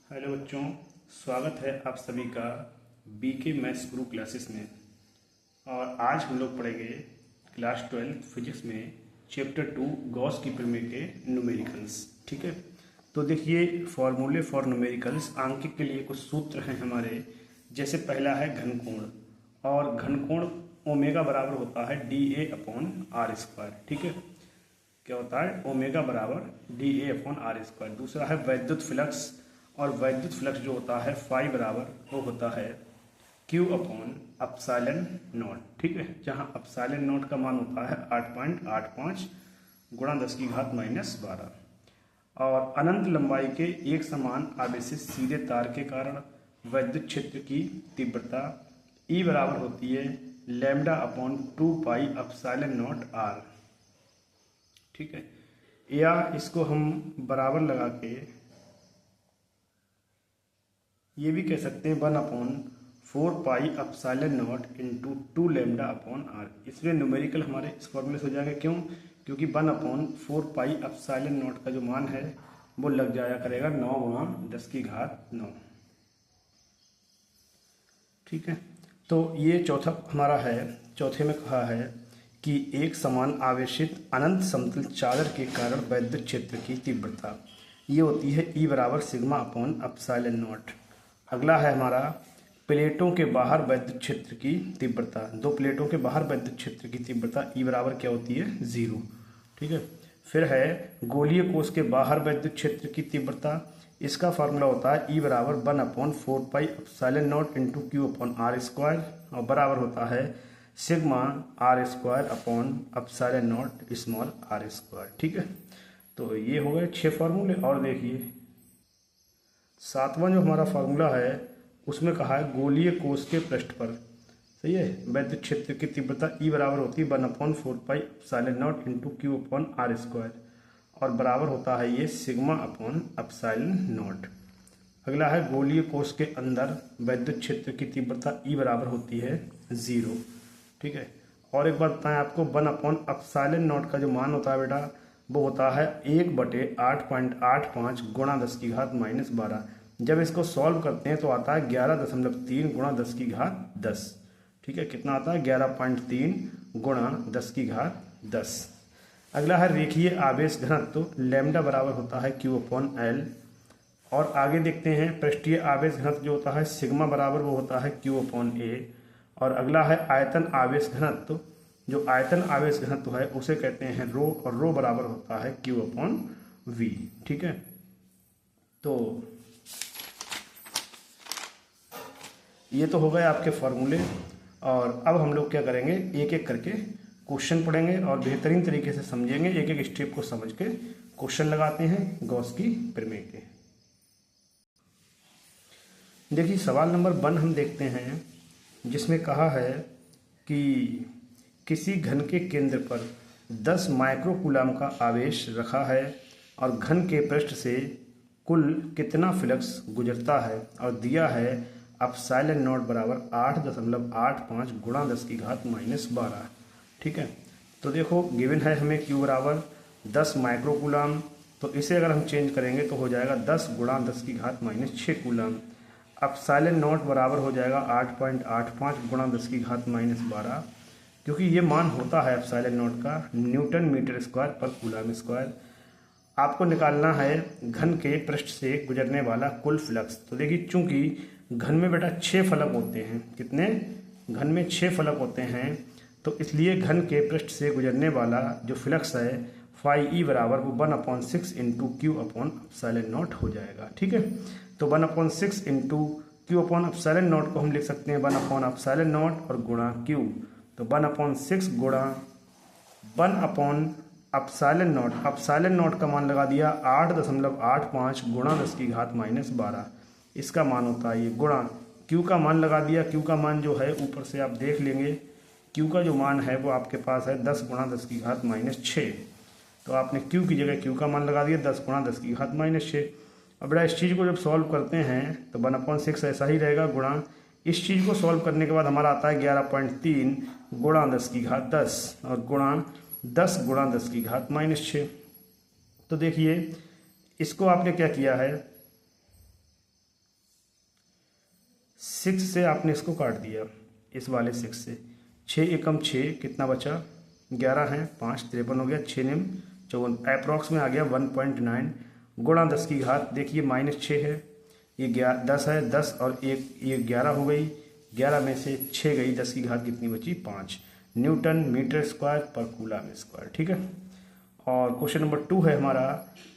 Hello बच्चों, स्वागत है आप सभी का बीके मैथ्स गुरु क्लासेस में। और आज हम लोग पढ़ेंगे क्लास 12 फिजिक्स में चैप्टर 2 गॉस की प्रमेय के न्यूमेरिकल्स। ठीक है, तो देखिए फॉर्मूले फॉर न्यूमेरिकल्स आंकिक के लिए कुछ सूत्र हैं हमारे। जैसे पहला है घनकोण, और घनकोण ओमेगा बराबर होता है DA/r²। ठीक है, क्या होता है? ओमेगा बराबर DA/r²। दूसरा है वैद्युत फ्लक्स, और वैद्युत फ्लक्स जो होता है फाई बराबर वो होता है Q/एप्सिलॉन नॉट। ठीक है, जहाँ एप्सिलॉन नॉट का मान होता है 8.85 गुणा 10⁻12। और अनंत लंबाई के एक समान आवेशित सीधे तार के कारण वैद्युत क्षेत्र की तीव्रता E बराबर होती है λ/2π/ε0r। ठीक है, या इसको हम बराबर लगा के ये भी कह सकते हैं 1/4πε0 इंटू 2λ/r। इसलिए न्यूमेरिकल हमारे इस फॉर्मूले से हो जाएंगे। क्यों? क्योंकि 1/4πε0 का जो मान है वो लग जाया करेगा 9 गुणा 10⁹9। ठीक है, तो ये चौथा हमारा है। चौथे में कहा है कि एक समान आवेशित अनंत समतल चादर के कारण वैद्युत क्षेत्र की तीव्रता ये होती है E बराबर σ/ε0। अगला है हमारा प्लेटों के बाहर वैद्युत क्षेत्र की तीव्रता। दो प्लेटों के बाहर वैद्युत क्षेत्र की तीव्रता E बराबर क्या होती है? 0। ठीक है, फिर है गोलीय कोश के बाहर वैद्युत क्षेत्र की तीव्रता। इसका फार्मूला होता है E बराबर 1/4πε0 इंटू Q/r², और बराबर होता है σr²/ε0r²। ठीक है, तो ये हो गए 6 फार्मूले। और देखिए सातवां जो हमारा फार्मूला है उसमें कहा है गोलीय कोश के पृष्ठ पर, सही है, वैद्युत क्षेत्र की तीव्रता E बराबर होती है 1/4πε0 इंटू Q/r², और बराबर होता है ये σ/ε0। अगला है गोलीय कोश के अंदर वैद्युत क्षेत्र की तीव्रता E बराबर होती है 0। ठीक है, और एक बात बताएं आपको, 1/ε0 का जो मान होता है बेटा वो होता है 1/8.85 गुणा 10⁻12। जब इसको सॉल्व करते हैं तो आता है 11.3 गुणा 10⁻10। ठीक है, कितना आता है? 11.3 गुणा 10⁻10। अगला है रेखीय आवेश घनत्व, लैम्डा बराबर होता है Q/L। और आगे देखते हैं पृष्ठीय आवेश घनत्व जो होता है सिग्मा बराबर वो होता है Q/A। और अगला है आयतन आवेश घनत्व, जो आयतन आवेश घनत्व है उसे कहते हैं रो, और रो बराबर होता है Q/V। ठीक है, तो ये तो हो गए आपके फॉर्मूले। और अब हम लोग क्या करेंगे, एक एक करके क्वेश्चन पढ़ेंगे और बेहतरीन तरीके से समझेंगे। एक एक स्टेप को समझ के क्वेश्चन लगाते हैं गॉस की प्रमेय के। देखिए सवाल नंबर 1 हम देखते हैं, जिसमें कहा है कि किसी घन के केंद्र पर 10 माइक्रोकूलम का आवेश रखा है और घन के पृष्ठ से कुल कितना फ्लक्स गुजरता है, और दिया है ε0 बराबर 8.85 गुणा 10⁻12। ठीक है, तो देखो गिवन है हमें Q बराबर 10 माइक्रोकूलम, तो इसे अगर हम चेंज करेंगे तो हो जाएगा 10 गुणा 10⁻6 कूलम। ε0 बराबर हो जाएगा 8.85 गुणा 10⁻12, क्योंकि ये मान होता है ε0 का न्यूटन मीटर स्क्वायर पर कूलम स्क्वायर। आपको निकालना है घन के पृष्ठ से गुजरने वाला कुल फ्लक्स। तो देखिए चूंकि घन में बेटा 6 फलक होते हैं, कितने? घन में 6 फलक होते हैं, तो इसलिए घन के पृष्ठ से गुजरने वाला जो फ्लक्स है फाई E बराबर वो 1/6 इंटू Q/ε0 हो जाएगा। ठीक है, तो 1/6 इंटू Q/ε0 को हम लिख सकते हैं 1/ε0 और गुणा Q। तो 1/6 गुणा 1/ε0, ε0 का मान लगा दिया 8.85 गुणा 10⁻12। इसका मान होता है ये, गुणा Q का मान लगा दिया। Q का मान जो है ऊपर से आप देख लेंगे, Q का जो मान है वो आपके पास है 10 गुणा 10⁻6। तो आपने Q की जगह Q का मान लगा दिया 10 गुणा 10⁻6। अब बेटा इस चीज़ को जब सॉल्व करते हैं तो 1/6 ऐसा ही रहेगा, गुणा इस चीज़ को सॉल्व करने के बाद हमारा आता है 11.3 गुणा 10⁻10 और गुणा 10 गुणा 10⁻6। तो देखिए इसको आपने क्या किया है, 6 से आपने इसको काट दिया, इस वाले 6 से। 6 एकम 6 कितना बचा, 11 है, 5 53 हो गया, 6 निम 54, अप्रॉक्स में आ गया 1.9 गुणा 10 की घात। देखिए -6 है, ये 10 है, 10 और एक ये 11 हो गई, 11 में से 6 गई, 10 की घात कितनी बची, 5 न्यूटन मीटर स्क्वायर पर कूलाम स्क्वायर। ठीक है। और क्वेश्चन नंबर 2 है हमारा,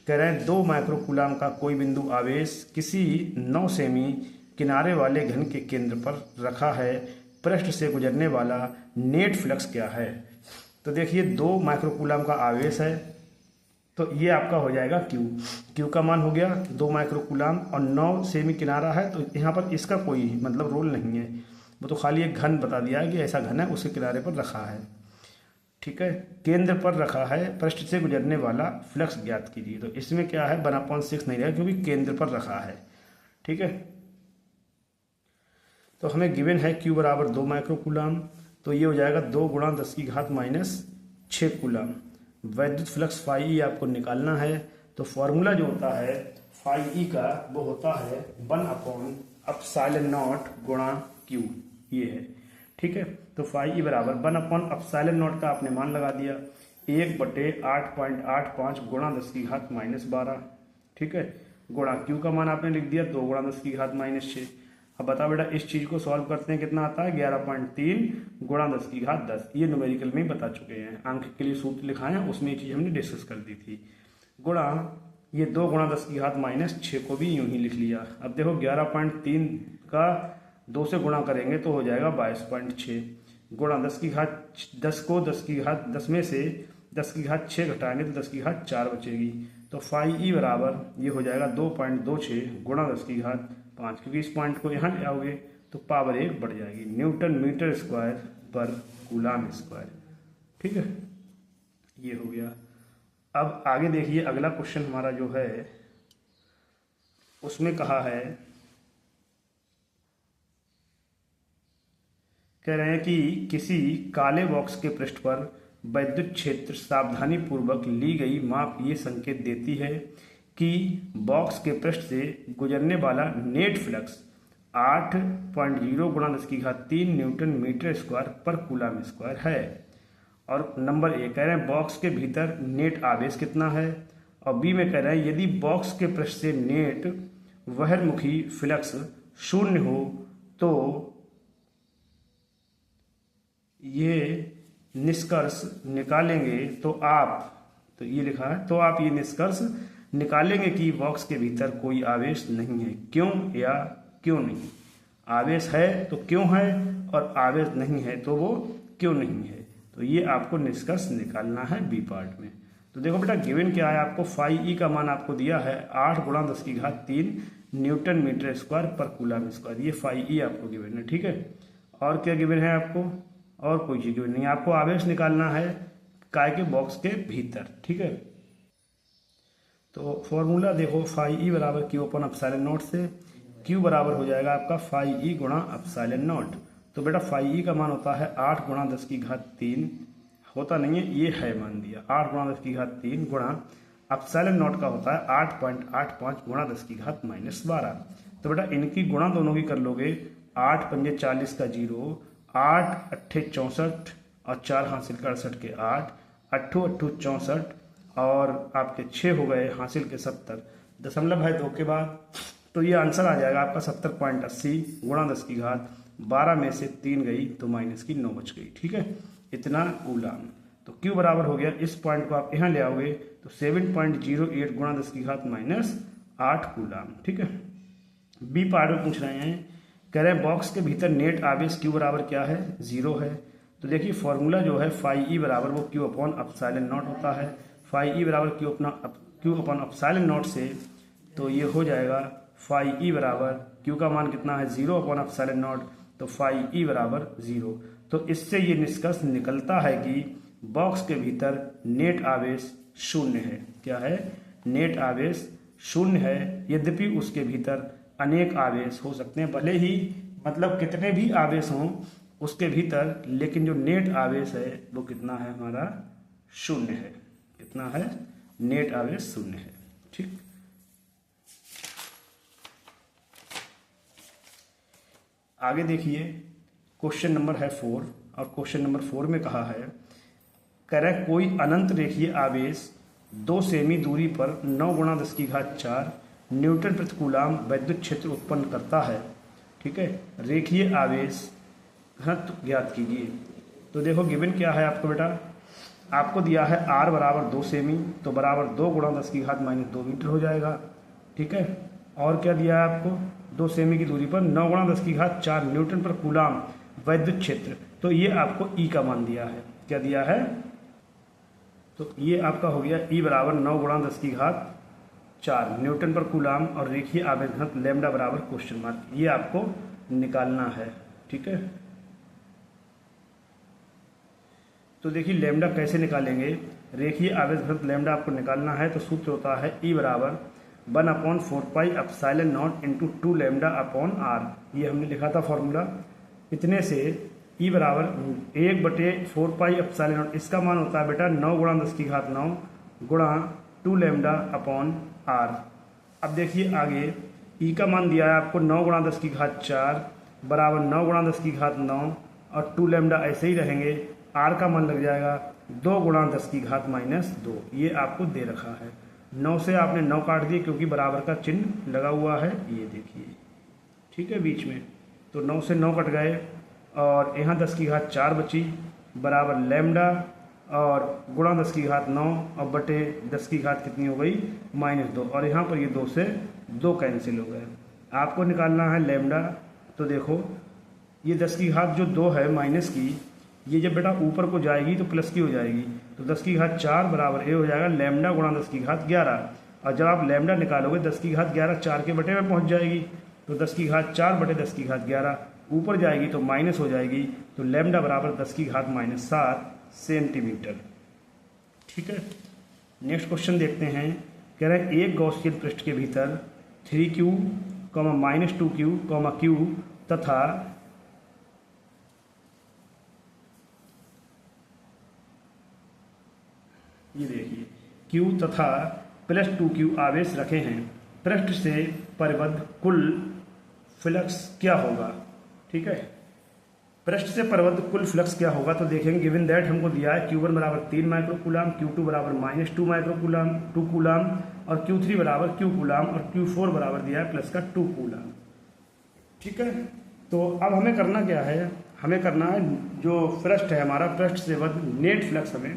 कह रहे हैं 2 माइक्रो कूलाम का कोई बिंदु आवेश किसी 9 सेमी किनारे वाले घन के केंद्र पर रखा है, पृष्ठ से गुजरने वाला नेट फ्लक्स क्या है। तो देखिए 2 माइक्रो कूलाम का आवेश है, तो ये आपका हो जाएगा क्यू का मान हो गया 2 माइक्रो कूलाम, और 9 सेमी किनारा है, तो यहाँ पर इसका कोई मतलब रोल नहीं है, वो तो खाली एक घन बता दिया है कि ऐसा घन है, उसके किनारे पर रखा है। ठीक है, केंद्र पर रखा है, पृष्ठ से गुजरने वाला फ्लक्स ज्ञात कीजिए। तो इसमें क्या है 1/6 नहीं रहेगा, क्योंकि केंद्र पर रखा है। ठीक है, तो हमें गिवन है Q बराबर 2 माइक्रो कूलाम, तो ये हो जाएगा 2 गुणा 10 की घात -6 कूलाम। वैद्युत फ्लक्स फाई ई आपको निकालना है, तो फॉर्मूला जो होता है फाई ई का वो होता है 1/ε0 गुणा Q, ये है। ठीक है, तो फाई ई बराबर 1/ε0 का आपने मान लगा दिया, 1/8.85 गुणा 10 की घात -12। ठीक है, गुणा Q का मान आपने लिख दिया 2 गुणा 10 की घात -6। अब बता बेटा इस चीज को सॉल्व करते हैं, कितना आता है 11.3 गुणा 10 की घात 10। ये न्यूमेरिकल में ही बता चुके हैं, अंक के लिए सूत्र लिखा है, उसमें ये चीज हमने डिस्कस कर दी थी। गुणा ये 2 गुणा 10 की घात -6 को भी यूं ही लिख लिया। अब देखो 11.3 का 2 से गुणा करेंगे तो हो जाएगा 22.6 गुणा 10 की घात 10 को 10 की घात 10 में से 10 की घात 6 घटाएंगे तो 10 की घात 4 बचेगी। तो फाई ई बराबर ये हो जाएगा 2.26 गुणा 10 की घात 5, क्योंकि इस पॉइंट को यहाँ ले आओगे तो पावर 1 बढ़ जाएगी, न्यूटन मीटर स्क्वायर पर कूलाम स्क्वायर। ठीक है, ये हो गया। अब आगे देखिए अगला क्वेश्चन हमारा जो है उसमें कहा है, कह रहे हैं कि किसी काले बॉक्स के पृष्ठ पर वैद्युत क्षेत्र सावधानी पूर्वक ली गई माप ये संकेत देती है कि बॉक्स के पृष्ठ से गुजरने वाला नेट फ्लक्स 8.0 गुणा 10 की घात 3 न्यूटन मीटर स्क्वायर पर कूलाम स्क्वायर है। और नंबर ए कह रहे हैं बॉक्स के भीतर नेट आवेश कितना है, और बी में कह रहे हैं यदि बॉक्स के पृष्ठ से नेट बहिर्मुखी फ्लक्स 0 हो तो ये निष्कर्ष निकालेंगे, तो ये लिखा है, तो आप ये निष्कर्ष निकालेंगे कि बॉक्स के भीतर कोई आवेश नहीं है। क्यों या क्यों नहीं, आवेश है तो क्यों है, और आवेश नहीं है तो वो क्यों नहीं है। तो ये आपको निष्कर्ष निकालना है बी पार्ट में। तो देखो बेटा गिवन क्या है, आपको फाई ई का मान आपको दिया है 8 गुणा 10 की घात 3 न्यूटन मीटर स्क्वायर पर कूलाम स्क्वायर, ये फाई ई आपको गिवन है। ठीक है, और क्या गिवन है आपको, और कोई चीज गिवन नहीं, आपको आवेश निकालना है काय के बॉक्स के भीतर। ठीक है, तो फॉर्मूला देखो फाई ई बराबर क्यू अपन अपसाइलन नॉट से, क्यू बराबर हो जाएगा आपका फाई ई गुणा अपसाइलन नॉट। तो बेटा फाई ई का मान होता है 8 गुणा 10 की घात 3, होता नहीं है, ये है मान दिया, 8 गुणा 10 की घात 3 गुणा अपसाइलन नॉट का होता है 8.85 गुणा 10 की घात -12। तो बेटा इनकी गुणा दोनों की कर लोगे, 8 पंजे 40 का 0, 8 अट्ठे 64 और 4 हासिल का 68 के 8, 8 8 64 और आपके 6 हो गए हासिल के 70, दशमलव है 2 के बाद, तो ये आंसर आ जाएगा आपका 70.80 गुणा 10 की घात 12 में से 3 गई तो माइनस की 9 बच गई। ठीक है, इतना कूलाम। तो Q बराबर हो गया, इस पॉइंट को आप यहाँ ले आओगे तो 7.08 गुणा 10 की घात -8 कूलाम। ठीक है, बी पार्ट में पूछ रहे हैं, कह रहे हैं बॉक्स के भीतर नेट आवेश Q बराबर क्या है, 0 है। तो देखिए फॉर्मूला जो है फाई ई बराबर वो Q अपॉन अपसाइलन नॉट होता है, फाई ई बराबर Q अपॉन अपसाइलन नॉट से, तो ये हो जाएगा फाई ई बराबर Q का मान कितना है 0 अपॉन अपसाइलन नॉट, तो फाई ई बराबर 0। तो इससे ये निष्कर्ष निकलता है कि बॉक्स के भीतर नेट आवेश 0 है। क्या है, नेट आवेश 0 है, यद्यपि उसके भीतर अनेक आवेश हो सकते हैं, भले ही मतलब कितने भी आवेश हों उसके भीतर, लेकिन जो नेट आवेश है वो कितना है हमारा 0 है। कितना है, नेट आवेश 0 है। ठीक, आगे देखिए, क्वेश्चन नंबर है 4 और क्वेश्चन नंबर 4 में कहा है, कह रहा है कोई अनंत रेखीय आवेश 2 सेमी दूरी पर 9 गुणा 10 की घात 4 न्यूटन प्रति कूलाम वैद्युत क्षेत्र उत्पन्न करता है। ठीक है, रेखीय आवेश घनत्व ज्ञात कीजिए। तो देखो गिवन क्या है आपको बेटा, आपको दिया है r बराबर 2 सेमी, तो बराबर 2 गुणा 10 की घात -2 मीटर हो जाएगा। ठीक है, और क्या दिया है आपको, 2 सेमी की दूरी पर 9 गुणा 10 की घात 4 न्यूटन पर कूलाम वैद्युत क्षेत्र, तो ये आपको ई का मान दिया है। क्या दिया है, तो ये आपका हो गया ई बराबर 9 गुणा 10 की घात 4 न्यूटन पर कूलाम और रेखीय आवेश घनत्व लैम्डा बराबर क्वेश्चन मार्क, ये आपको निकालना है। ठीक है, तो देखिए लैम्डा कैसे निकालेंगे, रेखीय आवेश घनत्व लैम्डा आपको निकालना है, तो सूत्र होता है ई बराबर 1/4πε0 इंटू 2 लैम्डा अपॉन आर, ये हमने लिखा था फॉर्मूला। इतने से ई बराबर 1/4πε0, इसका मान होता है बेटा 9 गुणा 10 की घात 9 गुणा 2 लैम्डा अपॉन आर। अब देखिए आगे, ई का मान दिया है आपको 9 गुणा 10 की घात 4 बराबर 9 गुणा 10 की घात 9 और 2 लैम्डा ऐसे ही रहेंगे, आर का मान लग जाएगा 2 गुणा 10 की घात -2, ये आपको दे रखा है। 9 से आपने 9 काट दिए क्योंकि बराबर का चिन्ह लगा हुआ है, ये देखिए। ठीक है, बीच में तो 9 से 9 कट गए और यहाँ 10 की घात 4 बची बराबर लैम्डा और गुणा 10 की घात 9 और बटे 10 की घात कितनी हो गई -2, और यहाँ पर ये 2 से 2 कैंसिल हो गए। आपको निकालना है लैम्डा, तो देखो ये 10 की घात जो 2 है माइनस की, ये जब बेटा ऊपर को जाएगी तो प्लस की हो जाएगी, तो 10 की घात 4 बराबर ये हो जाएगा लैम्डा गुणा 10 की घात 11, और जब आप लैम्डा निकालोगे 10 की घात 11 4 के बटे में पहुंच जाएगी, तो 10 की घात 4 बटे 10 की घात 11 ऊपर जाएगी तो माइनस हो जाएगी, तो लैम्डा बराबर 10 की घात -7 सेंटीमीटर। ठीक है, नेक्स्ट क्वेश्चन देखते हैं। कह रहे हैं एक गॉसियन पृष्ठ के भीतर 3q, -2q, q तथा ये देखिए q तथा +2q आवेश रखे हैं, पृष्ठ से परिबद्ध कुल फ्लक्स क्या होगा। ठीक है, पृष्ठ से परिबद्ध कुल फ्लक्स क्या होगा, तो देखेंगे गिवन दैट हमको दिया है q1 बराबर 3 माइक्रो कूलाम, q2 बराबर -2 माइक्रो कूलाम 2 कूलाम और q3 बराबर q कूलाम और q4 बराबर दिया है प्लस का 2 कूलाम। ठीक है, तो अब हमें करना क्या है, हमें करना है जो पृष्ठ है हमारा, पृष्ठ से बद्ध नेट फ्लक्स हमें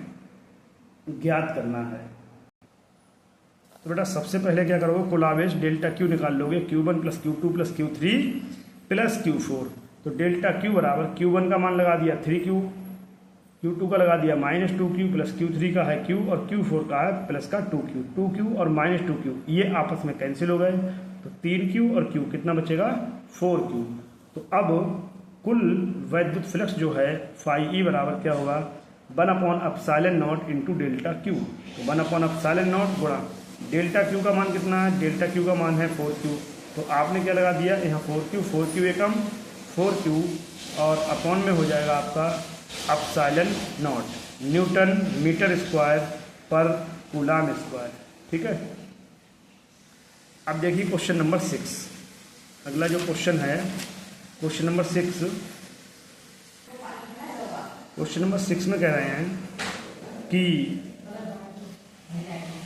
ज्ञात करना है। तो बेटा सबसे पहले क्या करोगे, कुल आवेश डेल्टा क्यू निकाल लोगे, q1 + q2 + q3 + q4, तो डेल्टा क्यू बराबर q1 का मान लगा दिया 3q, q2 का लगा दिया -2q + q3 का है q और q4 का है प्लस का 2q और -2q, ये आपस में कैंसिल हो गए, तो 3q और q कितना बचेगा 4q। तो अब कुल वैद्युत फ्लक्स जो है φe बराबर क्या होगा 1/ε0 इंटू डेल्टा क्यू, तो 1/ε0 गुणा डेल्टा क्यू का मान कितना है, डेल्टा क्यू का मान है 4q, तो आपने क्या लगा दिया यहाँ 4q एकम 4q और अपॉन में हो जाएगा आपका ε0 न्यूटन मीटर स्क्वायर पर कूलाम स्क्वायर। ठीक है, अब देखिए क्वेश्चन नंबर 6, अगला जो क्वेश्चन है क्वेश्चन नंबर 6, क्वेश्चन नंबर 6 में कह रहे हैं कि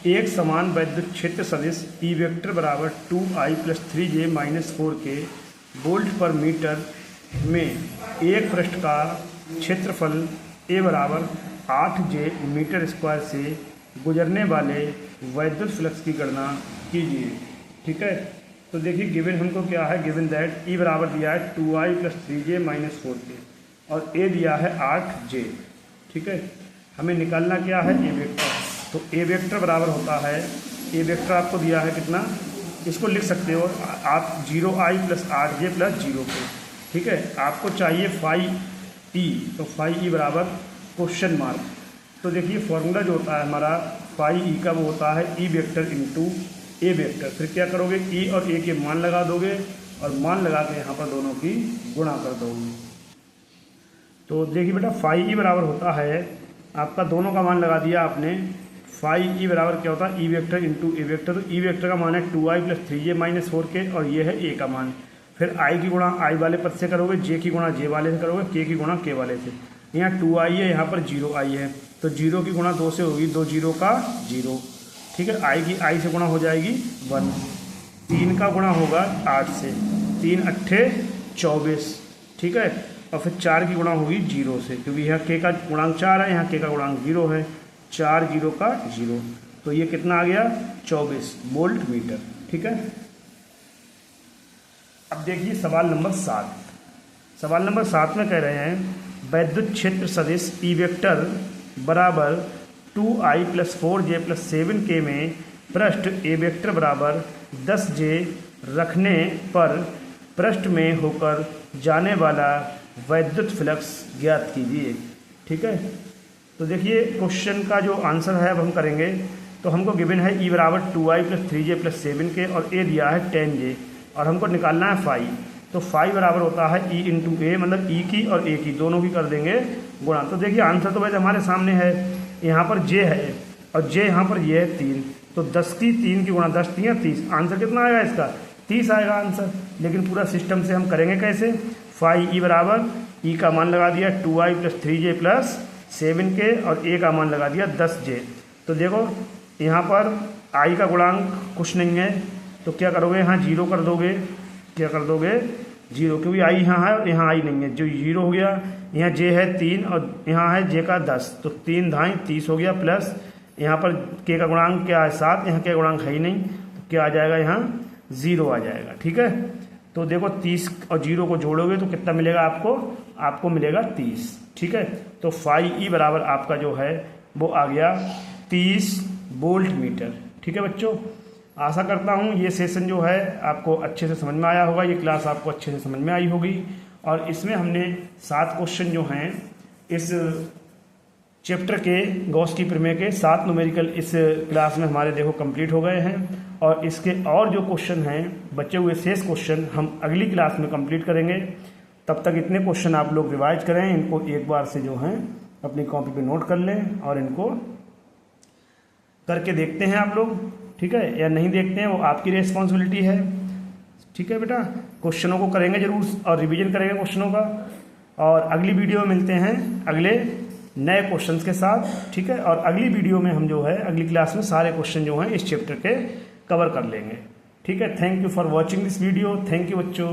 एक समान वैद्युत क्षेत्र सदिश ई वेक्टर बराबर 2i + 3j - 4k वोल्ट पर मीटर में एक पृष्ठ का क्षेत्रफल a बराबर 8j मीटर स्क्वायर से गुजरने वाले वैद्युत फ्लक्स की गणना कीजिए। ठीक है, तो देखिए गिवन हमको क्या है, गिवन दैट ई बराबर दिया है 2i + 3j - 4k और ए दिया है 8j। ठीक है, हमें निकालना क्या है ए वेक्टर, तो ए वेक्टर बराबर होता है, ए वेक्टर आपको दिया है कितना, इसको लिख सकते हो आप 0i + 8j + 0k। ठीक है, आपको चाहिए φe, तो φe बराबर क्वेश्चन मार्क, तो देखिए फॉर्मूला जो होता है हमारा φe का वो होता है ई वेक्टर इंटू ए वेक्टर, फिर क्या करोगे ई और ए के मान लगा दोगे और मान लगा के यहाँ पर दोनों की गुणा कर दोगे। तो देखिए बेटा φe बराबर होता है आपका, दोनों का मान लगा दिया आपने, φe बराबर क्या होता है ई वेक्टर इंटू ए वेक्टर, तो ई वेक्टर का मान है 2i + 3j - 4k और ये है ए का मान, फिर आई की गुणा आई वाले पद से करोगे, जे की गुणा जे वाले से करोगे, के की गुणा के वाले से। यहाँ 2i है, यहाँ पर 0i है, तो 0 की गुणा 2 से होगी, 2 0 का 0, ठीक है। आई की आई से गुणा हो जाएगी 1, 3 का गुणा होगा 8 से, 3 अट्ठे 24, ठीक है। और फिर 4 की गुणा होगी 0 से, क्योंकि यहाँ के का गुणांक 4 है, यहाँ के का गुणांक 0 है, 4 0 का 0, तो ये कितना आ गया 24 वोल्ट मीटर, ठीक है। अब देखिए सवाल नंबर 7। सवाल नंबर 7 में कह रहे हैं वैद्युत क्षेत्र सदिश ई वेक्टर बराबर 2i + 4j + 7k में पृष्ठ ए वेक्टर बराबर 10j रखने पर पृष्ठ में होकर जाने वाला वैद्युत फ्लक्स ज्ञात कीजिए, ठीक है। तो देखिए क्वेश्चन का जो आंसर है अब हम करेंगे। तो हमको गिवन है E बराबर 2i + 3j + 7k और ए दिया है 10j और हमको निकालना है फाई। तो फाई बराबर होता है E × A, मतलब E की और A की दोनों की कर देंगे गुणा। तो देखिए आंसर तो वैसे हमारे सामने है, यहाँ पर J है और J यहाँ पर ये है 3, तो 10 की 3 की गुणा 10 3 30, आंसर कितना आएगा इसका 30 आएगा आंसर। लेकिन पूरा सिस्टम से हम करेंगे कैसे, फाई E बराबर E का मान लगा दिया 2i + 3j + 7k और A का मान लगा दिया 10j। तो देखो यहाँ पर I का गुणांक कुछ नहीं है, तो क्या करोगे यहाँ 0 कर दोगे, क्या कर दोगे 0, क्योंकि I यहाँ है और यहाँ I नहीं है, जो 0 हो गया। यहाँ J है 3 और यहाँ है J का 10, तो 3 धाई 30 हो गया, प्लस यहाँ पर K का गुणांक क्या है 7, यहाँ K गुणांक है ही नहीं, तो क्या आ जाएगा यहाँ 0 आ जाएगा, ठीक है। तो देखो 30 और 0 को जोड़ोगे तो कितना मिलेगा आपको मिलेगा 30, ठीक है। तो फाई E बराबर आपका जो है वो आ गया 30 वोल्ट मीटर, ठीक है बच्चों। आशा करता हूँ ये सेशन जो है आपको अच्छे से समझ में आया होगा, ये क्लास आपको अच्छे से समझ में आई होगी। और इसमें हमने 7 क्वेश्चन जो हैं इस चैप्टर के गॉस की प्रमेय के 7 न्यूमेरिकल इस क्लास में हमारे देखो कंप्लीट हो गए हैं। और इसके और जो क्वेश्चन हैं बचे हुए शेष क्वेश्चन हम अगली क्लास में कंप्लीट करेंगे। तब तक इतने क्वेश्चन आप लोग रिवाइज करें, इनको एक बार से जो हैं अपनी कॉपी पे नोट कर लें और इनको करके देखते हैं आप लोग, ठीक है, या नहीं देखते हैं वो आपकी रिस्पॉन्सिबिलिटी है, ठीक है बेटा। क्वेश्चनों को करेंगे जरूर और रिवीजन करेंगे क्वेश्चनों का। और अगली वीडियो में मिलते हैं अगले नए क्वेश्चंस के साथ, ठीक है। और अगली वीडियो में हम जो है अगली क्लास में सारे क्वेश्चन जो हैं इस चैप्टर के कवर कर लेंगे, ठीक है। Thank you for watching this video, thank you बच्चों।